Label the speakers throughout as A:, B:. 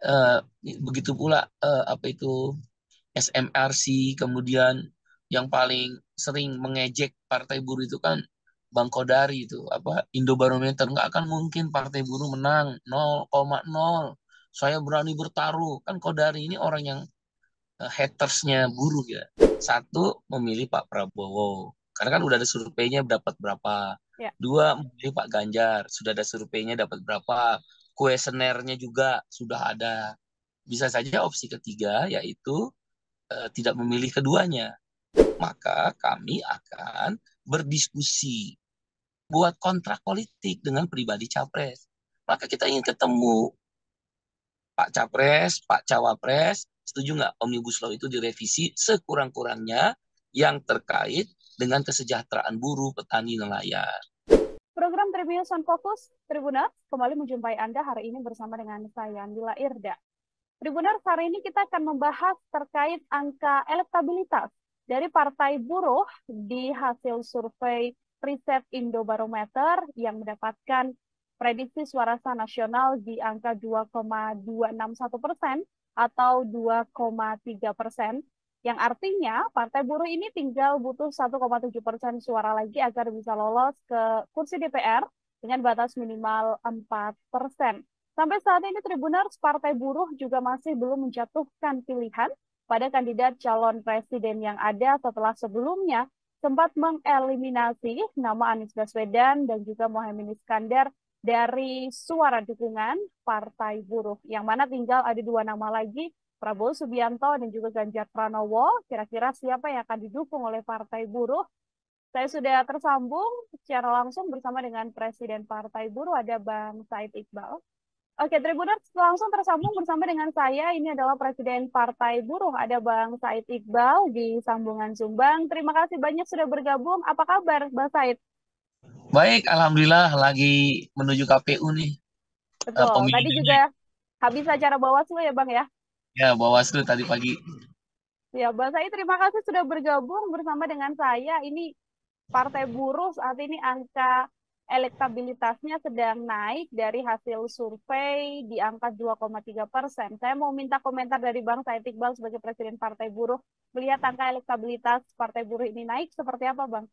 A: Eh, Begitu pula apa itu SMRC, kemudian yang paling sering mengejek Partai Buruh itu kan Bang Kodari itu apa Indobarometer, nggak akan mungkin Partai Buruh menang 0,0. Saya berani bertaruh. Kan Kodari ini orang yang hatersnya buruh ya. Satu, memilih Pak Prabowo. Karena kan udah ada surveinya dapat berapa.
B: Ya.
A: Dua, memilih Pak Ganjar. Sudah ada surveinya dapat berapa. Kuesionernya juga sudah ada. Bisa saja opsi ketiga yaitu tidak memilih keduanya. Maka kami akan berdiskusi, buat kontrak politik dengan pribadi capres. Maka kita ingin ketemu Pak Capres, Pak Cawapres, setuju nggak Omnibus Law itu direvisi sekurang-kurangnya yang terkait dengan kesejahteraan buruh, petani, nelayan.
B: Program Tribunnews on Focus, Tribuners, kembali menjumpai Anda hari ini bersama dengan saya, Andila Irda. Tribuners, hari ini kita akan membahas terkait angka elektabilitas dari Partai Buruh di hasil survei riset Indobarometer yang mendapatkan prediksi suara sah nasional di angka 2,261% atau 2,3%, yang artinya Partai Buruh ini tinggal butuh 1,7% suara lagi agar bisa lolos ke kursi DPR dengan batas minimal 4%. Sampai saat ini Tribuners, Partai Buruh juga masih belum menjatuhkan pilihan pada kandidat calon presiden yang ada setelah sebelumnya sempat mengeliminasi nama Anies Baswedan dan juga Mohaimin Iskandar dari suara dukungan Partai Buruh. Yang mana tinggal ada dua nama lagi, Prabowo Subianto dan juga Ganjar Pranowo. Kira-kira siapa yang akan didukung oleh Partai Buruh? Saya sudah tersambung secara langsung bersama dengan Presiden Partai Buruh, ada Bang Said Iqbal. Oke, Tribuners langsung tersambung bersama dengan saya. Ini adalah Presiden Partai Buruh. Ada Bang Said Iqbal di sambungan Zoom. Bang, terima kasih banyak sudah bergabung. Apa kabar, Bang Said?
A: Baik, Alhamdulillah lagi menuju KPU nih,
B: Betul.
A: pemilu
B: Tadi
A: damai.
B: juga habis acara Bawaslu ya, Bang ya?
A: Ya, Bawaslu tadi pagi.
B: Ya, Bang Said, terima kasih sudah bergabung bersama dengan saya. Ini Partai Buruh saat ini angka elektabilitasnya sedang naik dari hasil survei di angka 2,3%. Saya mau minta komentar dari Bang Said Iqbal sebagai Presiden Partai Buruh. Melihat angka elektabilitas Partai Buruh ini naik, seperti apa, Bang?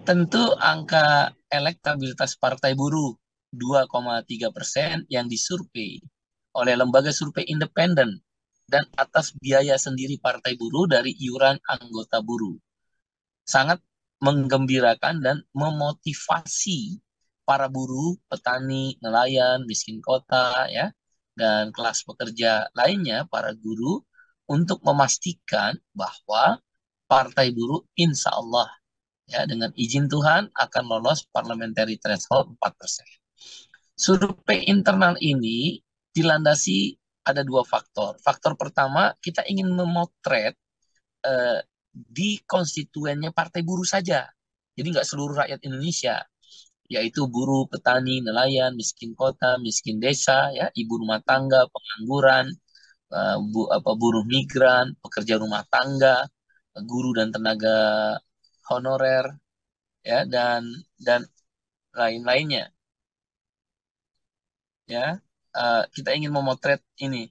A: Tentu angka elektabilitas Partai Buruh 2,3% yang disurvei oleh lembaga survei independen dan atas biaya sendiri Partai Buruh dari iuran anggota buruh sangat menggembirakan dan memotivasi para buruh, petani, nelayan, miskin kota, ya, dan kelas pekerja lainnya, para guru, untuk memastikan bahwa Partai Buruh insya Allah, ya, dengan izin Tuhan akan lolos parliamentary threshold 4%. Survei internal ini dilandasi ada dua faktor. Faktor pertama, kita ingin memotret eh, di konstituennya Partai Buruh saja. Jadi nggak seluruh rakyat Indonesia, yaitu buruh, petani, nelayan, miskin kota, miskin desa, ya, ibu rumah tangga, pengangguran, buruh migran, pekerja rumah tangga, guru dan tenaga honorer, ya, dan lain-lainnya, ya. Kita ingin memotret ini,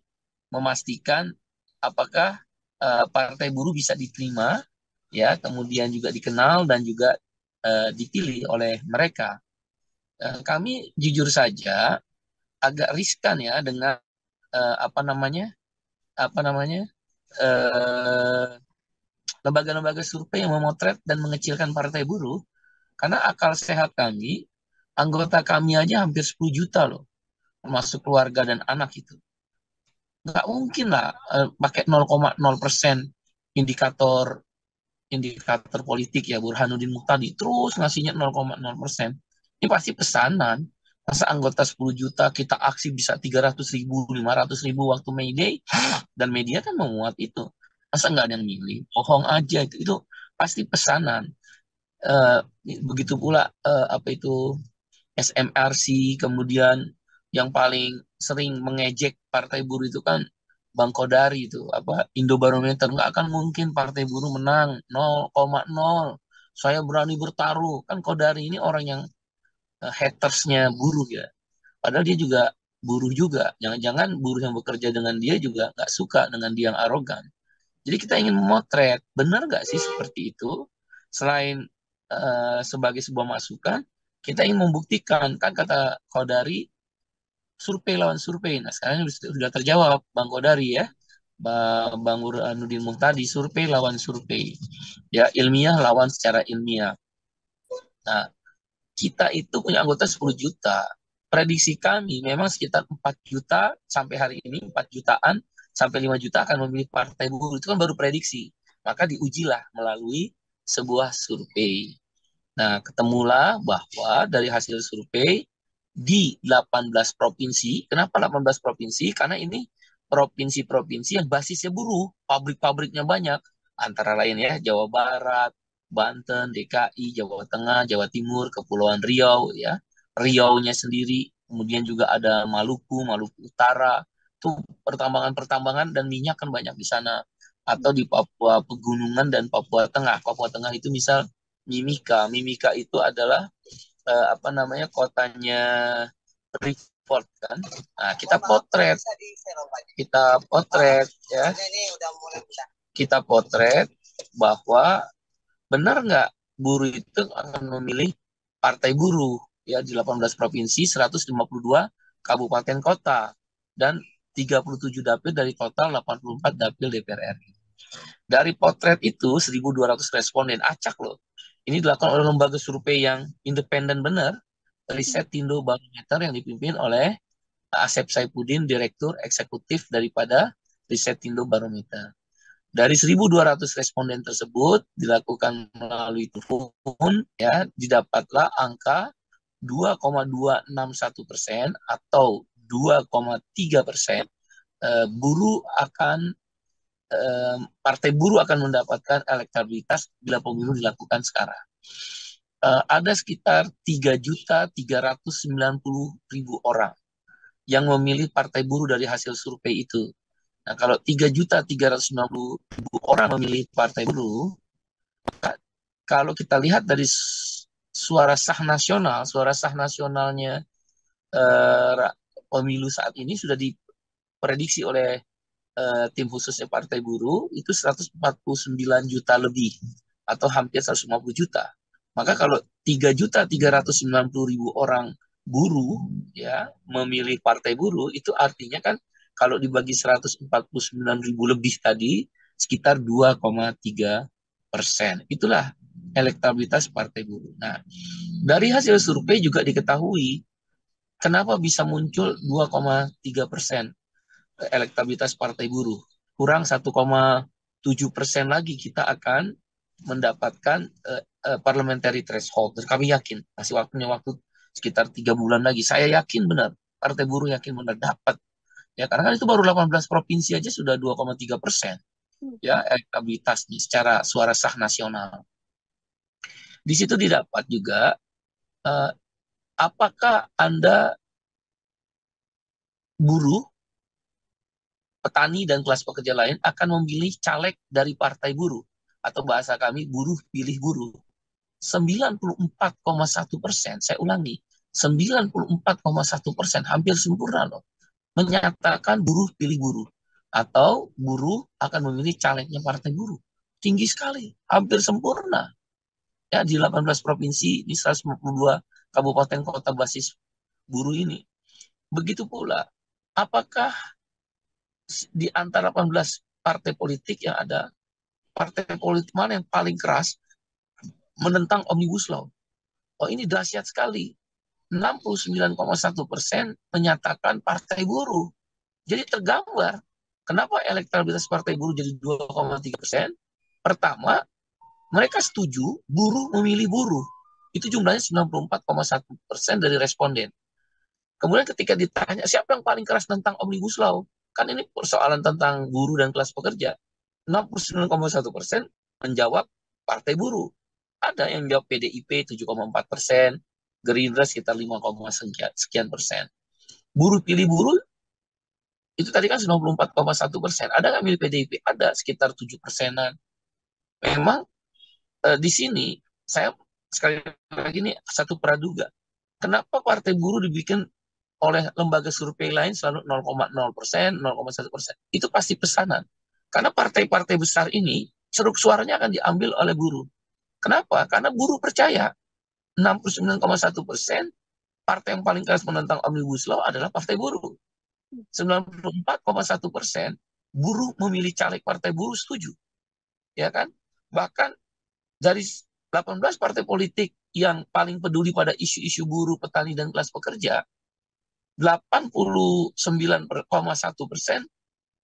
A: memastikan apakah Partai Buruh bisa diterima, ya, kemudian juga dikenal dan juga dipilih oleh mereka. Kami jujur saja agak riskan ya dengan apa namanya eh, lembaga-lembaga survei yang memotret dan mengecilkan Partai Buruh, karena akal sehat kami, anggota kami aja hampir 10 juta loh, termasuk keluarga dan anak itu. Nggak mungkin lah pakai 0,0% indikator indikator politik ya Burhanuddin Muhtadi terus ngasihnya 0,0%. Ini pasti pesanan. Masa anggota 10 juta kita aksi bisa 300.000, 500.000 waktu May Day, dan media kan memuat itu. Masa nggak ada yang milih? Bohong aja itu pasti pesanan. Eh, Begitu pula apa itu SMRC, kemudian yang paling sering mengejek Partai Buruh itu kan Bang Kodari itu apa Indobarometer, nggak akan mungkin Partai Buruh menang 0,0. Saya berani bertaruh. Kan Kodari ini orang yang hatersnya buruh ya. Padahal dia juga buruh juga. Jangan-jangan buruh yang bekerja dengan dia juga nggak suka dengan dia yang arogan. Jadi kita ingin memotret, benar nggak sih seperti itu? Selain sebagai sebuah masukan, kita ingin membuktikan, kan kata Kodari, survei lawan survei. Nah, sekarang sudah terjawab, Bang Kodari ya. Bang Burhanuddin Muhtadi, survei lawan survei. Ya, ilmiah lawan secara ilmiah. Nah, kita itu punya anggota 10 juta. Prediksi kami memang sekitar 4 juta sampai hari ini, 4 jutaan sampai 5 juta akan memilih partai buruh. Itu kan baru prediksi. Maka diujilah melalui sebuah survei. Nah, ketemulah bahwa dari hasil survei di 18 provinsi, kenapa 18 provinsi? Karena ini provinsi-provinsi yang basisnya buruh, pabrik-pabriknya banyak, antara lain ya Jawa Barat, Banten, DKI, Jawa Tengah, Jawa Timur, Kepulauan Riau ya. Riau-nya sendiri, kemudian juga ada Maluku, Maluku Utara, itu pertambangan-pertambangan dan minyak kan banyak di sana. Atau di Papua Pegunungan dan Papua Tengah. Papua Tengah itu misal Mimika. Mimika itu adalah apa namanya kotanya Freeport kan. Nah, kita potret ya, kita potret bahwa benar nggak buruh itu akan memilih partai buruh ya di 18 provinsi, 152 kabupaten kota dan 37 dapil dari total 84 dapil DPR RI. Dari potret itu 1.200 responden acak loh. Ini dilakukan oleh lembaga survei yang independen benar, Riset Tindo Barometer yang dipimpin oleh Asep Saifuddin, Direktur Eksekutif daripada Riset Tindo Barometer. Dari 1.200 responden tersebut dilakukan melalui telepon, ya, didapatlah angka 2,261% atau 2,3% buruh akan partai buruh akan mendapatkan elektabilitas bila pemilu dilakukan sekarang. Ada sekitar 3.390.000 orang yang memilih partai buruh dari hasil survei itu. Nah, kalau 3.390.000 orang memilih partai buruh, kalau kita lihat dari suara sah nasionalnya pemilu saat ini sudah diprediksi oleh tim khususnya Partai Buruh itu 149 juta lebih atau hampir 150 juta. Maka kalau 3.390.000 orang buruh ya memilih Partai Buruh itu artinya kan kalau dibagi 149.000 lebih tadi sekitar 2,3%. Itulah elektabilitas Partai Buruh. Nah, dari hasil survei juga diketahui kenapa bisa muncul 2,3% elektabilitas Partai Buruh. Kurang 1,7% lagi kita akan mendapatkan parliamentary threshold. Dan kami yakin masih waktu sekitar 3 bulan lagi. Saya yakin benar, Partai Buruh yakin benar dapat. Ya, karena kan itu baru 18 provinsi aja sudah 2,3% ya elektabilitasnya secara suara sah nasional. Di situ didapat juga apakah Anda buruh, petani dan kelas pekerja lain akan memilih caleg dari partai buruh atau bahasa kami buruh pilih buruh. 94,1%, saya ulangi, 94,1%, hampir sempurna loh, menyatakan buruh pilih buruh atau buruh akan memilih calegnya partai buruh. Tinggi sekali, hampir sempurna. Ya, di 18 provinsi, di 152 kabupaten kota basis buruh ini. Begitu pula, apakah di antara 18 partai politik yang ada, partai politik mana yang paling keras menentang Omnibus Law? Oh, ini dahsyat sekali. 69,1% menyatakan partai buruh. Jadi tergambar kenapa elektabilitas partai buruh jadi 2,3%. Pertama, mereka setuju buruh memilih buruh. Itu jumlahnya 94,1% dari responden. Kemudian ketika ditanya siapa yang paling keras tentang Omnibus Law, kan ini persoalan tentang buruh dan kelas pekerja. 69,1% menjawab partai buruh. Ada yang jawab PDIP 7,4%, Gerindra sekitar 5, sekian persen. Buruh pilih buruh itu tadi kan 94,1%. Ada nggak milih PDIP? Ada sekitar 7%-an. Memang di sini saya sekali lagi ini satu praduga. Kenapa partai buruh dibikin oleh lembaga survei lain selalu 0,0%, 0,1%. Itu pasti pesanan. Karena partai-partai besar ini ceruk suaranya akan diambil oleh buruh. Kenapa? Karena buruh percaya 69,1% partai yang paling keras menentang Omnibus Law adalah partai buruh. 94,1% buruh memilih caleg partai buruh setuju. Ya kan? Bahkan dari 18 partai politik yang paling peduli pada isu-isu buruh, petani, dan kelas pekerja, 89,1%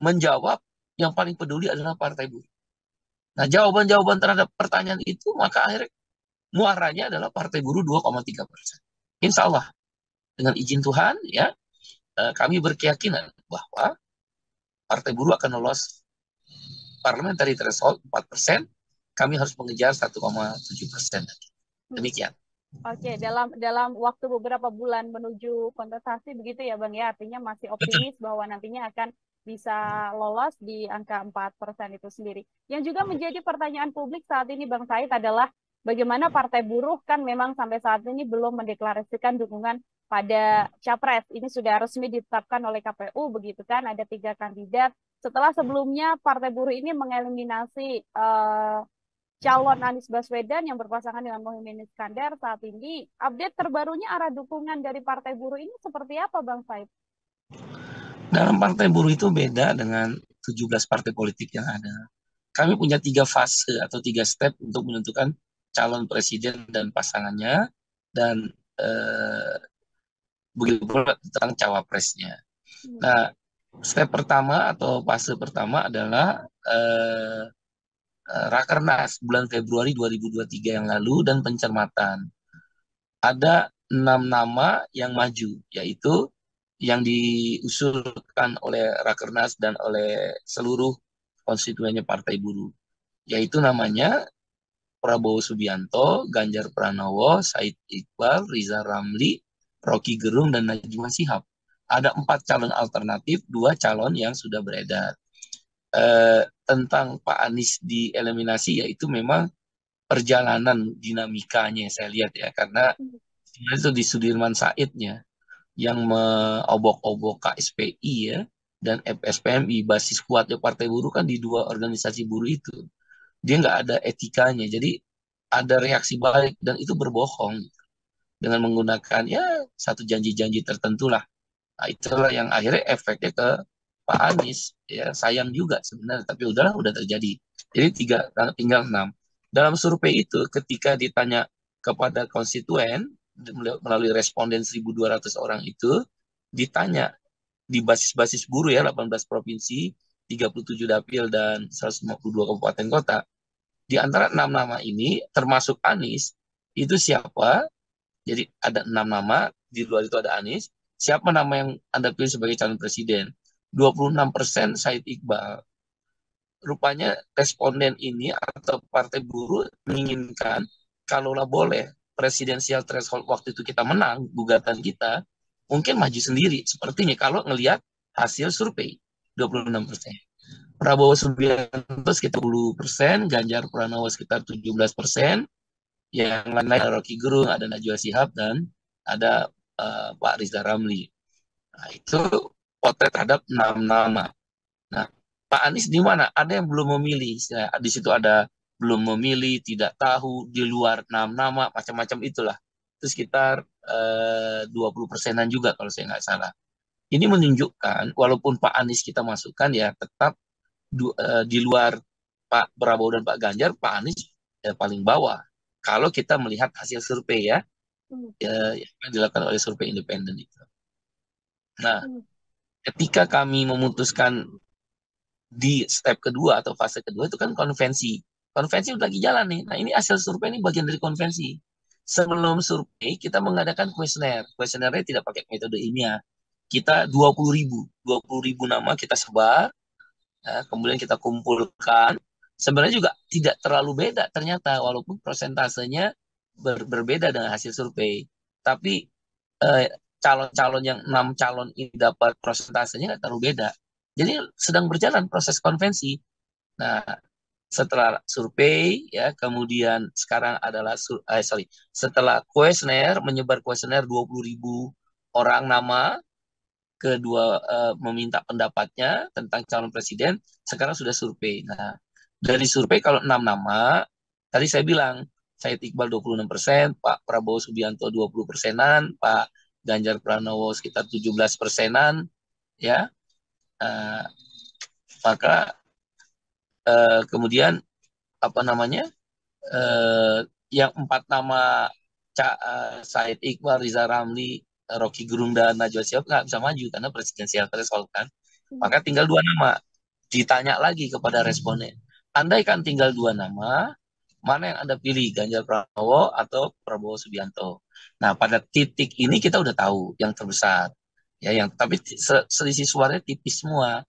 A: menjawab yang paling peduli adalah partai buruh. Nah, jawaban-jawaban terhadap pertanyaan itu, maka akhirnya muaranya adalah partai buruh 2,3%. Insya Allah, dengan izin Tuhan, ya, kami berkeyakinan bahwa partai buruh akan lolos parliamentary threshold 4%, kami harus mengejar 1,7%. Demikian.
B: Oke, dalam waktu beberapa bulan menuju kontestasi begitu ya Bang ya, artinya masih optimis bahwa nantinya akan bisa lolos di angka 4% itu sendiri. Yang juga menjadi pertanyaan publik saat ini Bang Said adalah bagaimana Partai Buruh kan memang sampai saat ini belum mendeklarasikan dukungan pada Capres. Ini sudah resmi ditetapkan oleh KPU begitu kan, ada 3 kandidat. Setelah sebelumnya Partai Buruh ini mengeliminasi calon Anies Baswedan yang berpasangan dengan Muhaimin Iskandar, saat ini update terbarunya arah dukungan dari Partai Buruh ini seperti apa Bang Said?
A: Dalam Partai Buruh itu beda dengan 17 partai politik yang ada. Kami punya 3 fase atau 3 step untuk menentukan calon presiden dan pasangannya, dan begitu pula tentang cawapresnya. Nah, step pertama atau fase pertama adalah Rakernas bulan Februari 2023 yang lalu dan pencermatan. Ada 6 nama yang maju, yaitu yang diusulkan oleh Rakernas dan oleh seluruh konstituennya Partai Buruh. Yaitu namanya Prabowo Subianto, Ganjar Pranowo, Said Iqbal, Riza Ramli, Rocky Gerung, dan Najwa Shihab. Ada 4 calon alternatif, 2 calon yang sudah beredar. Tentang Pak Anies dieliminasi, yaitu memang perjalanan dinamikanya saya lihat ya, karena sebenarnya itu di Sudirman Saidnya yang mengobok-obok KSPI ya dan FSPMI, basis kuatnya Partai Buruh kan di 2 organisasi buruh itu. Dia nggak ada etikanya, jadi ada reaksi balik dan itu berbohong dengan menggunakan ya satu janji-janji tertentu lah. Nah, itulah yang akhirnya efeknya ke Pak Anies. Ya sayang juga sebenarnya, tapi udahlah, udah terjadi. Jadi tinggal 6. Dalam survei itu ketika ditanya kepada konstituen melalui responden 1.200 orang itu, ditanya di basis-basis buruh ya, 18 provinsi, 37 dapil, dan 152 kabupaten kota. Di antara 6 nama ini, termasuk Anies, itu siapa? Jadi ada 6 nama, di luar itu ada Anies. Siapa nama yang Anda pilih sebagai calon presiden? 26% Said Iqbal. Rupanya responden ini atau Partai Buruh menginginkan, kalaulah boleh, presidensial threshold waktu itu kita menang, gugatan kita, mungkin maju sendiri. Sepertinya kalau ngelihat hasil survei, 26%. Prabowo Subianto sekitar 10%, Ganjar Pranowo sekitar 17%, yang lain-lain ada Rocky Gerung, ada Najwa Shihab, dan ada Pak Riza Ramli. Nah, itu potret terhadap 6 nama. Nah, Pak Anies di mana? Ada yang belum memilih. Nah, di situ ada belum memilih, tidak tahu, di luar 6 nama, macam-macam itulah. Itu sekitar 20%-an juga kalau saya nggak salah. Ini menunjukkan, walaupun Pak Anies kita masukkan ya, tetap di luar Pak Prabowo dan Pak Ganjar, Pak Anies paling bawah. Kalau kita melihat hasil survei ya, yang dilakukan oleh survei independen itu. Nah, ketika kami memutuskan di step kedua atau fase kedua itu kan konvensi. Konvensi udah lagi jalan nih. Nah, ini hasil survei ini bagian dari konvensi. Sebelum survei kita mengadakan kuesioner. Kuesionernya tidak pakai metode ilmiah. Kita 20.000 nama kita sebar, ya, kemudian kita kumpulkan. Sebenarnya juga tidak terlalu beda ternyata, walaupun persentasenya berbeda dengan hasil survei. Tapi calon-calon yang 6 calon ini dapat persentasenya nggak terlalu beda. Jadi sedang berjalan proses konvensi. Nah, setelah survei ya, kemudian sekarang adalah setelah kuesioner, menyebar kuesioner 20.000 orang nama, kedua meminta pendapatnya tentang calon presiden, sekarang sudah survei. Nah, dari survei kalau 6 nama, tadi saya bilang, Said Iqbal 26%, Pak Prabowo Subianto 20%-an, Pak Ganjar Pranowo sekitar 17%-an, ya. Uh, maka kemudian apa namanya, yang 4 nama Said Iqbal, Riza Ramli, Rocky Gerung dan Najwa Shihab nggak bisa maju karena presidensial threshold kan. Maka tinggal 2 nama. Ditanya lagi kepada responden, andaikan tinggal 2 nama, mana yang Anda pilih, Ganjar Pranowo atau Prabowo Subianto? Nah, pada titik ini kita udah tahu yang terbesar. Ya, yang tapi selisih suaranya tipis semua.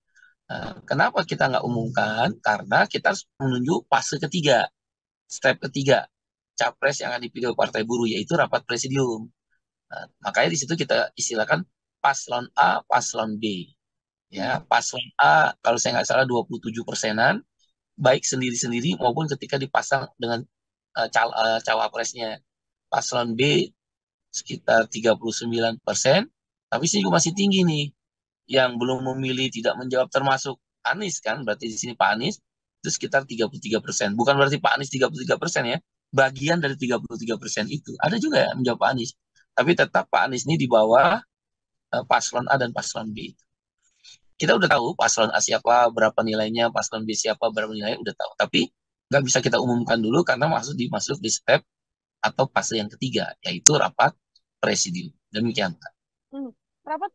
A: Kenapa kita nggak umumkan? Karena kita harus menunjuk fase ketiga, step ketiga, capres yang akan dipilih Partai Buruh, yaitu rapat presidium. Nah, makanya di situ kita istilahkan paslon A, paslon B. Ya, paslon A kalau saya nggak salah 27%-an, baik sendiri-sendiri maupun ketika dipasang dengan cawapresnya. Paslon B sekitar 39%, tapi sih juga masih tinggi nih. Yang belum memilih tidak menjawab termasuk Anies kan, berarti di sini Pak Anies itu sekitar 33%. Bukan berarti Pak Anies 33% ya, bagian dari 33% itu. Ada juga yang menjawab Pak Anies. Tapi tetap Pak Anies ini di bawah paslon A dan paslon B. Kita udah tahu paslon A siapa, berapa nilainya, paslon B siapa, berapa nilainya, udah tahu. Tapi nggak bisa kita umumkan dulu karena masuk di step atau fase yang ketiga, yaitu rapat presidium. Demikian, Pak.
B: Rapat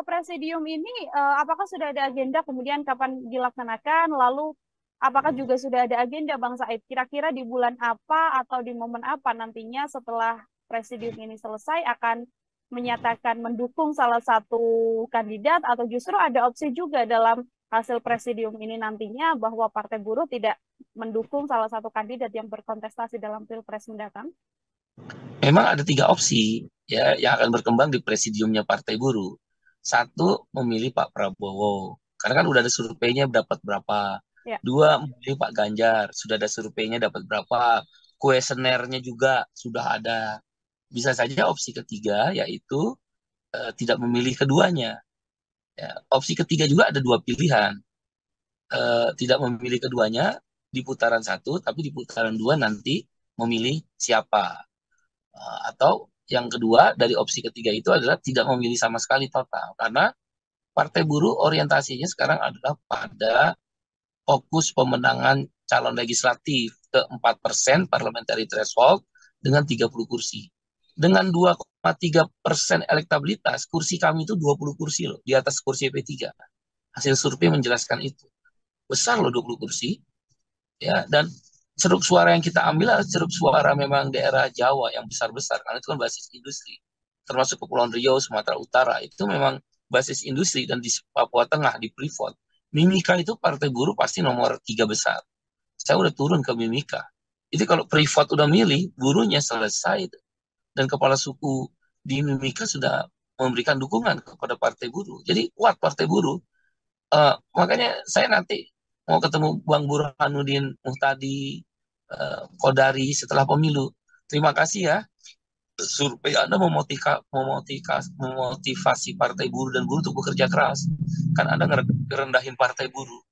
B: presidium ini apakah sudah ada agenda kemudian kapan dilaksanakan? Lalu apakah juga sudah ada agenda Bang Said? Kira-kira di bulan apa atau di momen apa nantinya setelah presidium ini selesai akan menyatakan mendukung salah satu kandidat atau justru ada opsi juga dalam hasil presidium ini nantinya bahwa Partai Buruh tidak mendukung salah satu kandidat yang berkontestasi dalam Pilpres mendatang?
A: Memang ada 3 opsi ya yang akan berkembang di presidiumnya Partai Buruh. Satu, memilih Pak Prabowo, karena kan udah ada surveinya dapat berapa.
B: Ya.
A: 2, memilih Pak Ganjar, sudah ada surveinya dapat berapa. Kuesionernya juga sudah ada. Bisa saja opsi ketiga yaitu tidak memilih keduanya. Ya, opsi ketiga juga ada 2 pilihan. Tidak memilih keduanya di putaran 1, tapi di putaran 2 nanti memilih siapa. Atau yang kedua dari opsi ketiga itu adalah tidak memilih sama sekali total. Karena Partai Buruh orientasinya sekarang adalah pada fokus pemenangan calon legislatif ke 4% parliamentary threshold dengan 30 kursi. Dengan 2,3% elektabilitas, kursi kami itu 20 kursi loh, di atas kursi P3. Hasil survei menjelaskan itu. Besar loh 20 kursi. Ya, dan ceruk suara yang kita ambil adalah ceruk suara memang daerah Jawa yang besar-besar, karena itu kan basis industri. Termasuk Kepulauan Riau, Sumatera Utara, itu memang basis industri, dan di Papua Tengah, di Freeport. Mimika itu Partai Buruh pasti nomor 3 besar. Saya udah turun ke Mimika. Jadi kalau Freeport udah milih, buruhnya selesai. Dan kepala suku di Mimika sudah memberikan dukungan kepada Partai Buruh. Jadi kuat Partai Buruh. Makanya saya nanti mau ketemu Bang Burhanuddin Muhtadi Kodari setelah pemilu. Terima kasih ya. Survei Anda memotivasi Partai Buruh dan buruh untuk bekerja keras. Kan Anda ngerendahin Partai Buruh.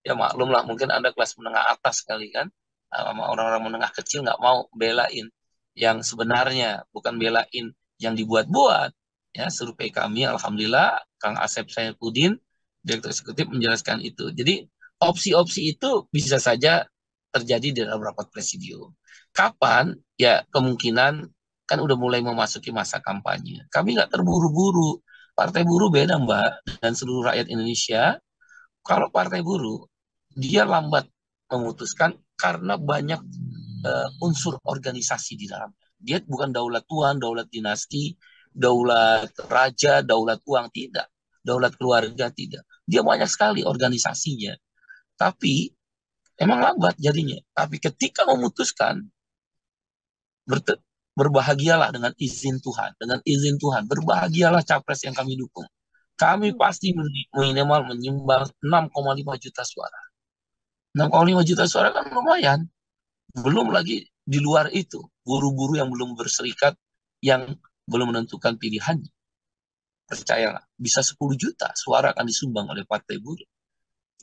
A: Ya maklum lah, mungkin Anda kelas menengah atas kali kan. Sama orang-orang menengah kecil nggak mau belain yang sebenarnya, bukan belain yang dibuat-buat. Ya, survei kami, alhamdulillah, Kang Asep Saifuddin, Direktur Eksekutif menjelaskan itu. Jadi opsi-opsi itu bisa saja terjadi di dalam rapat presidium. Kapan? Ya kemungkinan kan udah mulai memasuki masa kampanye. Kami nggak terburu-buru. Partai Buruh beda Mbak, dan seluruh rakyat Indonesia. Kalau Partai Buruh, dia lambat memutuskan karena banyak unsur organisasi di dalamnya. Dia bukan daulat tuan, daulat dinasti, daulat raja, daulat uang, tidak. Daulat keluarga, tidak. Dia banyak sekali organisasinya. Tapi emang lambat jadinya. Tapi ketika memutuskan, berbahagialah dengan izin Tuhan. Dengan izin Tuhan, berbahagialah capres yang kami dukung. Kami pasti minimal menyumbang 6,5 juta suara. 6,5 juta suara kan lumayan. Belum lagi di luar itu, buruh-buruh yang belum berserikat, yang belum menentukan pilihannya. percayalah, bisa 10 juta suara akan disumbang oleh Partai Buruh.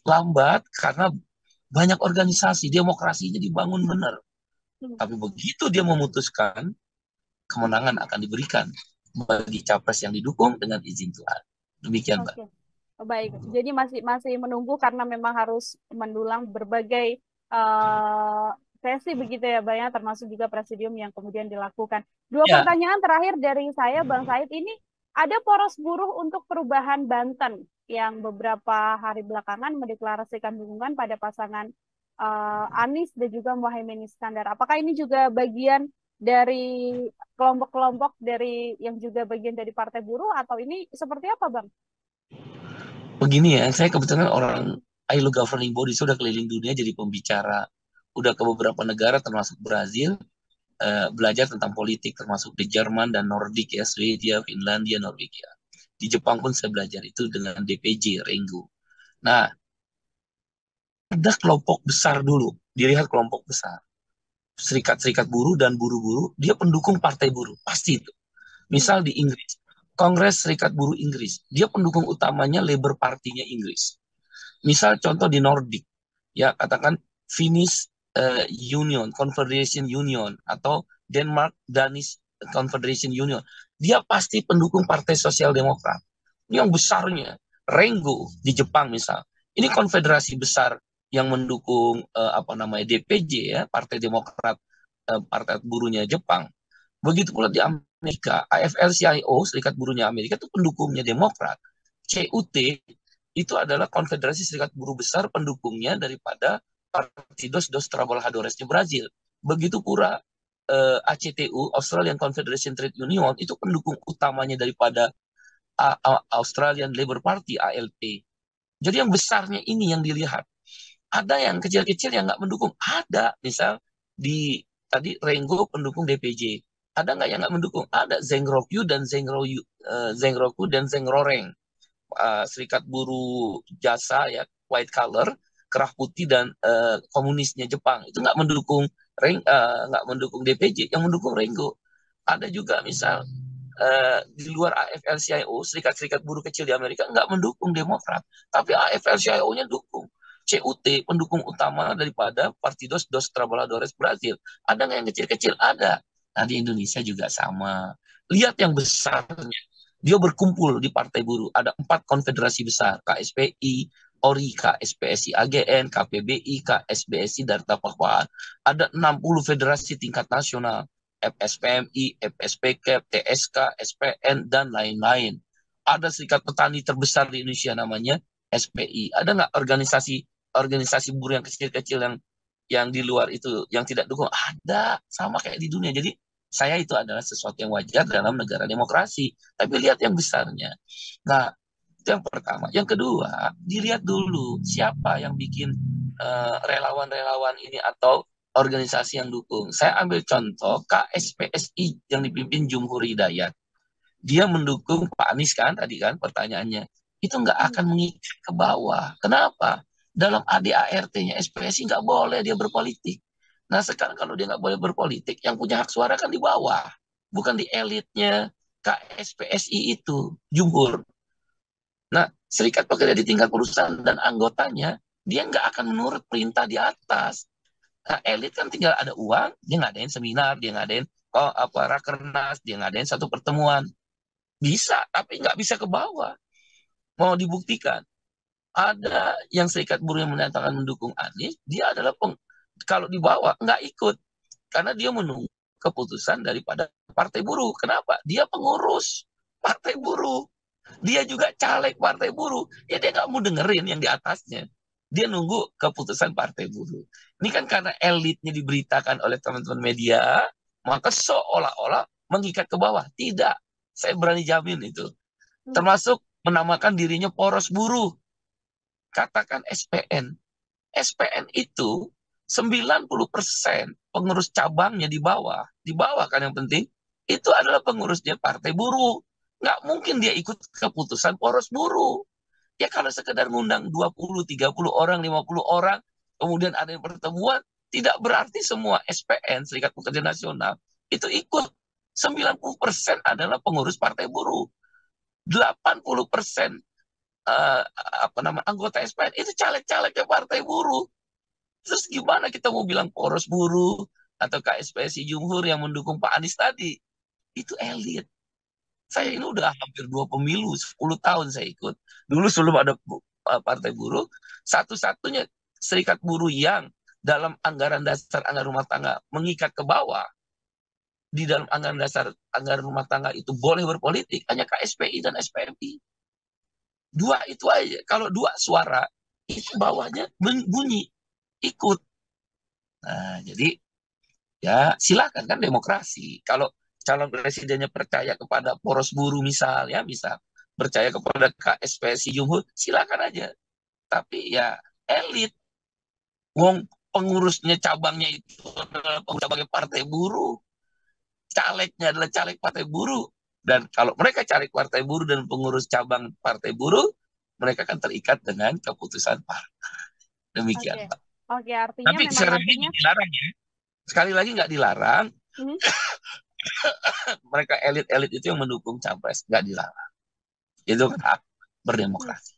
A: Lambat karena banyak organisasi, demokrasinya dibangun benar. Tapi begitu dia memutuskan, kemenangan akan diberikan bagi capres yang didukung dengan izin Tuhan. Demikian, Mbak.
B: Oke. Baik, jadi masih masih menunggu karena memang harus mendulang berbagai eh, sesi begitu ya, Bang, ya, termasuk juga presidium yang kemudian dilakukan. Dua
A: Ya,
B: pertanyaan terakhir dari saya, Bang Said, ini ada poros buruh untuk perubahan Banten yang beberapa hari belakangan mendeklarasikan dukungan pada pasangan Anies dan juga Muhaimin Iskandar. Apakah ini juga bagian dari kelompok-kelompok dari yang juga bagian dari Partai Buruh atau ini seperti apa, Bang?
A: begini ya, saya kebetulan orang ILO governing body, sudah keliling dunia jadi pembicara, udah ke beberapa negara termasuk Brazil, belajar tentang politik termasuk di Jerman dan Nordik ya, Swedia, Finlandia, Norwegia. Di Jepang pun saya belajar itu dengan DPJ, Rengo. Nah, ada kelompok besar dulu, dilihat kelompok besar. Serikat-serikat buruh dan buruh-buruh, dia pendukung partai buruh, pasti itu. Misal di Inggris, Kongres Serikat Buruh Inggris, dia pendukung utamanya Labour Party-nya Inggris. Misal contoh di Nordik, ya katakan Finnish Union, Confederation Union, atau Denmark Danish Confederation Union, dia pasti pendukung Partai Sosial Demokrat. Ini yang besarnya, Rengo di Jepang misal, ini konfederasi besar yang mendukung apa namanya DPJ ya, Partai Demokrat, Partai Buruhnya Jepang. Begitu pula di Amerika, AFL-CIO, Serikat Buruhnya Amerika itu pendukungnya Demokrat. CUT itu adalah Konfederasi Serikat Buruh Besar pendukungnya daripada Partidos dos Trabalhadoresnya Brazil. Begitu pula ACTU, Australian Confederation Trade Union, itu pendukung utamanya daripada Australian Labour Party, ALP. Jadi yang besarnya ini yang dilihat. Ada yang kecil-kecil yang nggak mendukung. Ada, misal di tadi Rengo pendukung DPJ. Ada nggak yang nggak mendukung? Ada Zengrokyu dan Zengroku dan Zengroreng. Serikat buruh jasa ya, white collar, kerah putih dan komunisnya Jepang itu nggak mendukung DPJ, yang mendukung Rengo. Ada juga misal di luar AFL-CIO, serikat-serikat buruh kecil di Amerika nggak mendukung Demokrat, tapi AFL-CIO-nya dukung. CUT pendukung utama daripada Partidos dos Trabalhadores Brazil. Ada nggak yang kecil-kecil? Ada. Nah di Indonesia juga sama. Lihat yang besarnya. Dia berkumpul di Partai Buruh. Ada 4 konfederasi besar. KSPI, ORI, KSPSI AGN, KPBI, KSBSI, Darta Pakuan. Ada 60 federasi tingkat nasional. FSPMI, FSPK, TSK, SPN, dan lain-lain. Ada serikat petani terbesar di Indonesia namanya SPI. Ada nggak organisasi buruh yang kecil-kecil yang di luar itu yang tidak dukung? Ada, sama kayak di dunia. Jadi saya itu adalah sesuatu yang wajar dalam negara demokrasi. Tapi lihat yang besarnya. Nah, itu yang pertama. Yang kedua, dilihat dulu siapa yang bikin relawan-relawan ini atau organisasi yang dukung. Saya ambil contoh KSPSI yang dipimpin Jumhur Hidayat. Dia mendukung Pak Anies kan tadi kan pertanyaannya. Itu nggak akan mengikat ke bawah. Kenapa? Dalam ADART-nya SPSI nggak boleh dia berpolitik. Nah sekarang kalau dia nggak boleh berpolitik, yang punya hak suara kan di bawah. Bukan di elitnya KSPSI itu, Jumhur. Nah, serikat pekerja di tingkat perusahaan dan anggotanya, dia nggak akan menurut perintah di atas. Nah, elit kan tinggal ada uang, dia ngadain seminar, dia ngadain rakernas, dia ngadain satu pertemuan. Bisa, tapi nggak bisa ke bawah. Mau dibuktikan. Ada yang serikat buruh yang menyatakan mendukung Anies, dia adalah kalau di bawah nggak ikut. Karena dia menunggu keputusan daripada partai buruh. Kenapa? Dia pengurus partai buruh. Dia juga caleg partai buruh. Ya dia nggak mau dengerin yang di atasnya. Dia nunggu keputusan partai buruh. Ini kan karena elitnya diberitakan oleh teman-teman media, maka seolah-olah mengikat ke bawah. Tidak. Saya berani jamin itu. Termasuk menamakan dirinya poros buruh. Katakan SPN. SPN itu 90% pengurus cabangnya di bawah kan yang penting, itu adalah pengurusnya partai buruh. Nggak mungkin dia ikut keputusan poros buruh. Ya kalau sekedar ngundang 20, 30 orang, 50 orang, kemudian ada yang pertemuan, tidak berarti semua SPN, Serikat Pekerja Nasional, itu ikut. 90% adalah pengurus partai buruh. 80% anggota SPN itu caleg-calegnya Partai Buruh. Terus gimana kita mau bilang poros buruh atau KSPSI Jumhur yang mendukung Pak Anies tadi? Itu elit. Saya ini udah hampir 2 pemilu, 10 tahun saya ikut. Dulu sebelum ada Partai Buruh, satu-satunya serikat buruh yang dalam anggaran dasar anggaran rumah tangga mengikat ke bawah, di dalam anggaran dasar anggaran rumah tangga itu boleh berpolitik, hanya KSPI dan SPMI. Dua itu aja. Kalau dua suara, itu bawahnya bunyi, ikut. Nah, jadi ya silakan kan demokrasi. Kalau calon presidennya percaya kepada poros buruh misalnya, bisa percaya kepada KSPSI Jumhur, silakan aja. Tapi ya elit, wong pengurusnya cabangnya itu adalah pengurus sebagai partai buruh, calegnya adalah caleg partai buruh. Dan kalau mereka caleg partai buruh dan pengurus cabang partai buruh, mereka akan terikat dengan keputusan partai. Demikian,
B: Oke,
A: Pak.
B: oke, artinya
A: Tapi
B: memang
A: sekali lagi
B: nantinya.
A: nggak dilarang ya. Sekali lagi nggak dilarang,
B: Mhm.
A: mereka elit-elit itu yang mendukung capres, nggak dilarang. Itu kan hak
B: Hmm.
A: berdemokrasi.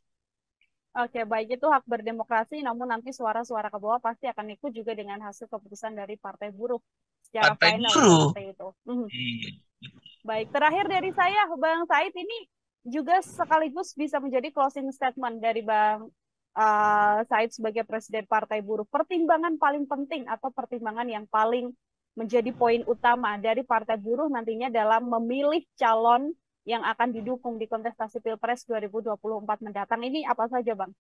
B: Oke, baik, itu hak berdemokrasi, namun nanti suara-suara ke bawah pasti akan ikut juga dengan hasil keputusan dari Partai Buruh secara
A: Partai
B: final
A: buruh.
B: seperti itu. Mhm. Baik, terakhir dari saya, Bang Said, ini juga sekaligus bisa menjadi closing statement dari Bang Said sebagai Presiden Partai Buruh. Pertimbangan paling penting atau pertimbangan yang paling menjadi poin utama dari Partai Buruh nantinya dalam memilih calon yang akan didukung di kontestasi Pilpres 2024 mendatang ini apa saja, Bang?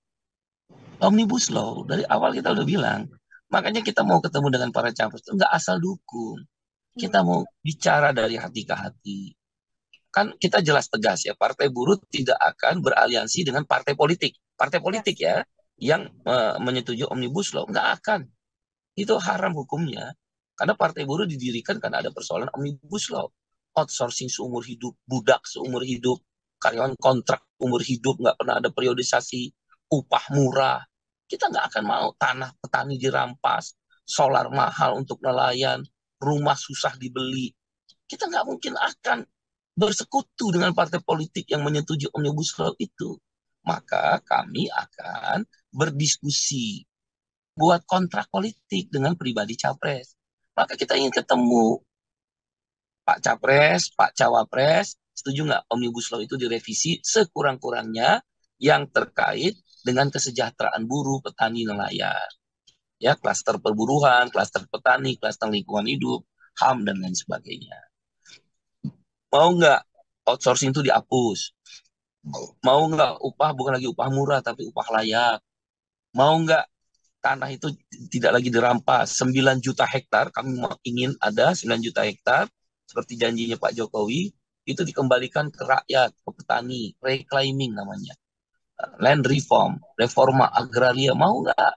A: Omnibus Law, dari awal kita udah bilang. Makanya kita mau ketemu dengan para capres itu nggak asal dukung.
B: Hmm.
A: Kita mau bicara dari hati ke hati. Kan kita jelas tegas ya, Partai Buruh tidak akan beraliansi dengan partai politik. Partai politik
B: Yes.
A: ya, yang menyetujui Omnibus Law. Nggak akan. Itu haram hukumnya. Karena Partai Buruh didirikan karena ada persoalan Omnibus Law. Outsourcing seumur hidup, budak seumur hidup, karyawan kontrak umur hidup, nggak pernah ada periodisasi, upah murah. Kita nggak akan mau tanah petani dirampas, solar mahal untuk nelayan, rumah susah dibeli. Kita nggak mungkin akan bersekutu dengan partai politik yang menyetujui Omnibus Law itu. Maka kami akan berdiskusi, buat kontrak politik dengan pribadi capres. Maka kita ingin ketemu Pak Capres, Pak Cawapres, setuju nggak Omnibus Law itu direvisi sekurang-kurangnya yang terkait dengan kesejahteraan buruh, petani, nelayan. Ya, klaster perburuhan, klaster petani, klaster lingkungan hidup, HAM, dan lain sebagainya. Mau nggak outsourcing itu dihapus? Mau nggak upah bukan lagi upah murah, tapi upah layak? Mau nggak tanah itu tidak lagi dirampas? 9 juta hektar, kami ingin ada 9 juta hektar, seperti janjinya Pak Jokowi, itu dikembalikan ke rakyat, ke petani, reclaiming namanya. Land reform, reforma agraria, mau nggak?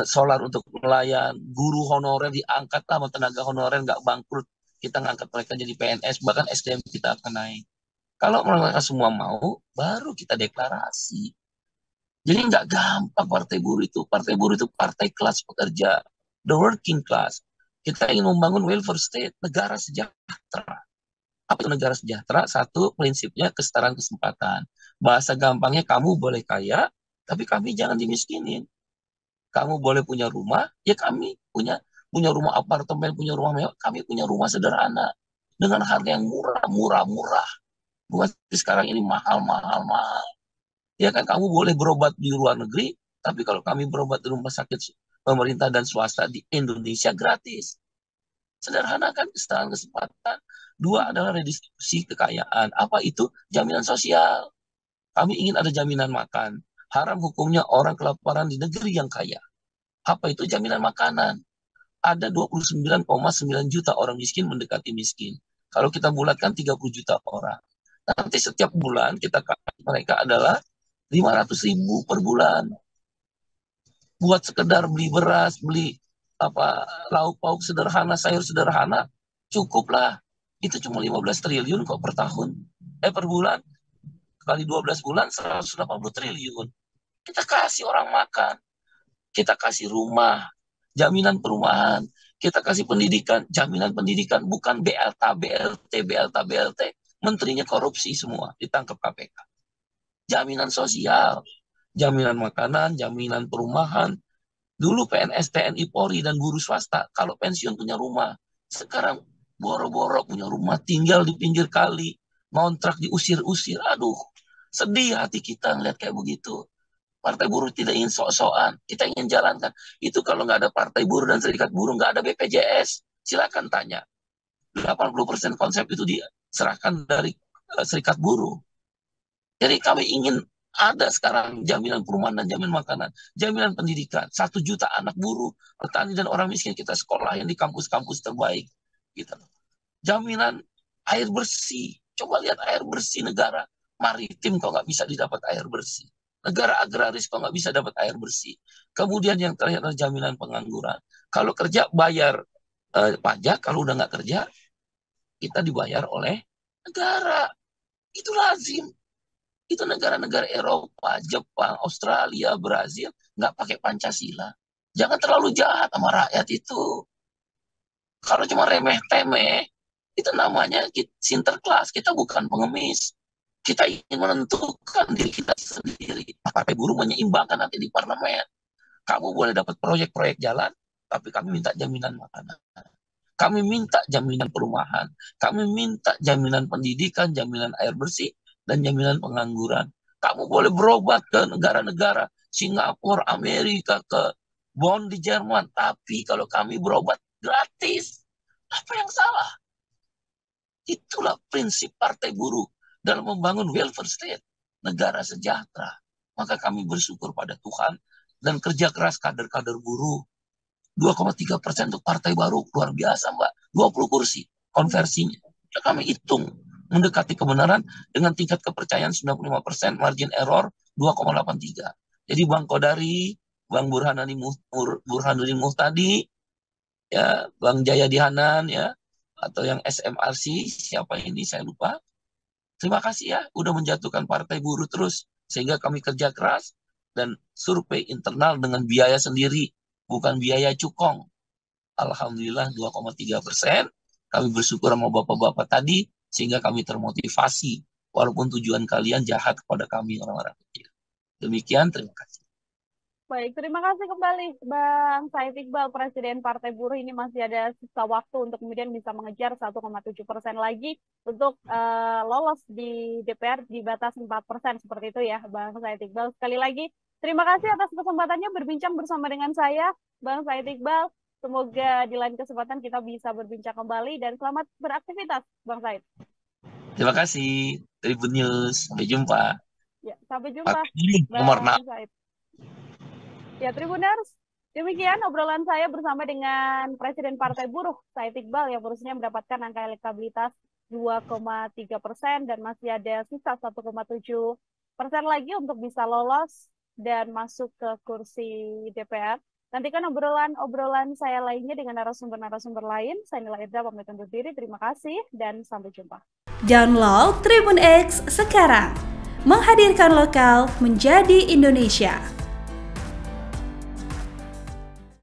A: Solar untuk nelayan, guru honorer diangkat lah, tenaga honorer nggak bangkrut, kita ngangkat mereka jadi PNS, bahkan SDM kita akan naik. Kalau mereka semua mau, baru kita deklarasi. Jadi nggak gampang Partai Buruh itu. Partai Buruh itu partai kelas pekerja, the working class. Kita ingin membangun welfare state, negara sejahtera. Apa itu negara sejahtera? Satu, prinsipnya kesetaraan kesempatan. Bahasa gampangnya kamu boleh kaya, tapi kami jangan dimiskinin. Kamu boleh punya rumah, ya kami punya rumah apartemen, punya rumah mewah, kami punya rumah sederhana dengan harga yang murah, murah, murah. Bukan sekarang ini mahal, mahal, mahal. Ya kan kamu boleh berobat di luar negeri, tapi kalau kami berobat di rumah sakit pemerintah dan swasta di Indonesia gratis. Sederhana kan kesetaraan kesempatan. Dua adalah redistribusi kekayaan. Apa itu? Jaminan sosial. Kami ingin ada jaminan makan. Haram hukumnya orang kelaparan di negeri yang kaya. Apa itu jaminan makanan? Ada 29,9 juta orang miskin mendekati miskin. Kalau kita bulatkan 30 juta orang. Nanti setiap bulan kita kasih mereka adalah 500.000 per bulan. Buat sekedar beli beras, beli apa lauk pauk sederhana, sayur sederhana, cukuplah. Itu cuma 15 triliun kok per tahun. Per bulan. Kali 12 bulan 180 triliun. Kita kasih orang makan. Kita kasih rumah, jaminan perumahan. Kita kasih pendidikan, jaminan pendidikan. Bukan BLT, BLT, BLT, BLT. menterinya korupsi semua, ditangkap KPK. Jaminan sosial, jaminan makanan, jaminan perumahan. Dulu PNS, TNI, Polri, dan guru swasta, kalau pensiun punya rumah. Sekarang boro-boro punya rumah, tinggal di pinggir kali, ngontrak diusir-usir. Aduh, sedih hati kita ngeliat kayak begitu. Partai buruh tidak ingin sok-sokan, kita ingin jalankan. Itu kalau nggak ada partai buruh dan serikat buruh, nggak ada BPJS. Silakan tanya. 80% konsep itu diserahkan dari serikat buruh. Jadi kami ingin ada sekarang jaminan perumahan dan jaminan makanan, jaminan pendidikan. 1 juta anak buruh, petani dan orang miskin kita sekolah yang di kampus-kampus terbaik. Gitu. Jaminan air bersih. Coba lihat air bersih negara maritim kok nggak bisa didapat air bersih. Negara agraris kok nggak bisa dapat air bersih. Kemudian yang terakhir adalah jaminan pengangguran. Kalau kerja bayar pajak, kalau udah nggak kerja kita dibayar oleh negara. Itu lazim. Itu negara-negara Eropa, Jepang, Australia, Brazil nggak pakai Pancasila. Jangan terlalu jahat sama rakyat itu. Kalau cuma remeh-temeh, itu namanya sinterklas. Kita bukan pengemis. Kita ingin menentukan diri kita sendiri. Partai buruh menyeimbangkan nanti di parlemen. Kamu boleh dapat proyek-proyek jalan, tapi kami minta jaminan makanan. Kami minta jaminan perumahan. Kami minta jaminan pendidikan, jaminan air bersih, dan jaminan pengangguran. Kamu boleh berobat ke negara-negara, Singapura, Amerika, ke Bonn di Jerman. Tapi kalau kami berobat gratis, apa yang salah? Itulah prinsip partai buruh dalam membangun welfare state, negara sejahtera. Maka kami bersyukur pada Tuhan dan kerja keras kader-kader buruh. 2,3% untuk partai baru, luar biasa Mbak. 20 kursi konversinya. Ya, kami hitung mendekati kebenaran dengan tingkat kepercayaan 95%, margin error 2,83. Jadi Bang Kodari, Bang Burhanuddin Muhtadi, ya, Bang Jayadi Hanan, ya, atau yang SMRC, siapa ini saya lupa. Terima kasih ya, udah menjatuhkan partai buruh terus, sehingga kami kerja keras dan survei internal dengan biaya sendiri, bukan biaya cukong. Alhamdulillah 2,3%. Kami bersyukur sama bapak-bapak tadi, sehingga kami termotivasi, walaupun tujuan kalian jahat kepada kami orang-orang kecil. Demikian, terima kasih.
B: Baik, terima kasih kembali Bang Said Iqbal, Presiden Partai Buruh. Ini masih ada sisa waktu untuk kemudian bisa mengejar 1,7% lagi untuk lolos di DPR di batas 4%. Seperti itu ya Bang Said Iqbal. Sekali lagi, terima kasih atas kesempatannya berbincang bersama dengan saya, Bang Said Iqbal. Semoga di lain kesempatan kita bisa berbincang kembali dan selamat beraktivitas, Bang Said.
A: Terima kasih, Tribun News. Sampai jumpa.
B: Ya, sampai jumpa,
A: Nomor
B: Bang Said. Ya, Tribuners, demikian obrolan saya bersama dengan Presiden Partai Buruh, Said Iqbal, yang barusan mendapatkan angka elektabilitas 2,3% dan masih ada sisa 1,7% lagi untuk bisa lolos dan masuk ke kursi DPR. Nantikan obrolan saya lainnya dengan narasumber-narasumber lain. Saya Nila Irda pamit undur diri. Terima kasih dan sampai jumpa.
C: Download Tribun X sekarang. Menghadirkan lokal menjadi Indonesia.